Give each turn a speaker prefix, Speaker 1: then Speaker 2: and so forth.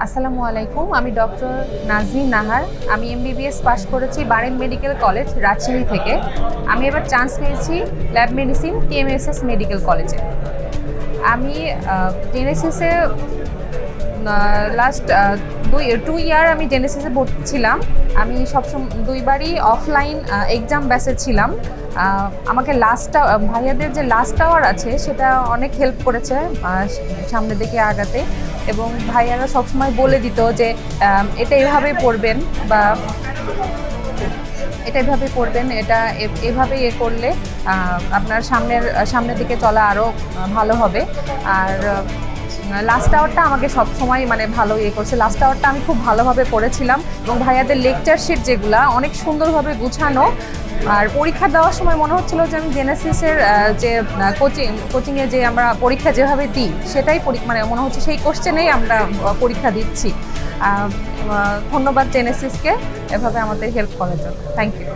Speaker 1: আসসালামু আলাইকুম, আমি ডক্টর নাজনীন নাহার। আমি এমবিবিএস পাস করেছি বারেন মেডিকেল কলেজ রাজশাহী থেকে। আমি এবার চান্স পেয়েছি ল্যাব মেডিসিন টিএমএসএস মেডিকেল কলেজে। আমি জেনেসিসে লাস্ট 2 ইয়ার আমি জেনেসিসে ভর্তি ছিলাম। আমি সবসময় দুইবারই অফলাইন এক্সাম ব্যাচে ছিলাম। আমাকে ভাইয়াদের যে লাস্ট আওয়ার আছে সেটা অনেক হেল্প করেছে সামনের দিকে আগাতে, এবং ভাইয়ারা সবসময় বলে দিত যে এটা এভাবেই পড়বেন বা এটা এভাবে পড়বেন, এটা এভাবে করলে আপনার সামনের দিকে চলা আরও ভালো হবে। আর লাস্ট আওয়ারটা আমাকে সবসময় মানে ভালো করছে। লাস্ট আওয়ারটা আমি খুব ভালোভাবে পড়েছিলাম, এবং ভাইয়াদের লেকচার শিট যেগুলো অনেক সুন্দরভাবে গুছানো। আর পরীক্ষা দেওয়ার সময় মনে হচ্ছিল যে আমি জেনেসিসের যে কোচিংয়ে যে আমরা পরীক্ষা যেভাবে দিই সেটাই মানে মনে হচ্ছে সেই কোশ্চেনেই আমরা পরীক্ষা দিচ্ছি। ধন্যবাদ জেনেসিসকে এভাবে আমাদের হেল্প করার জন্য। Thank you.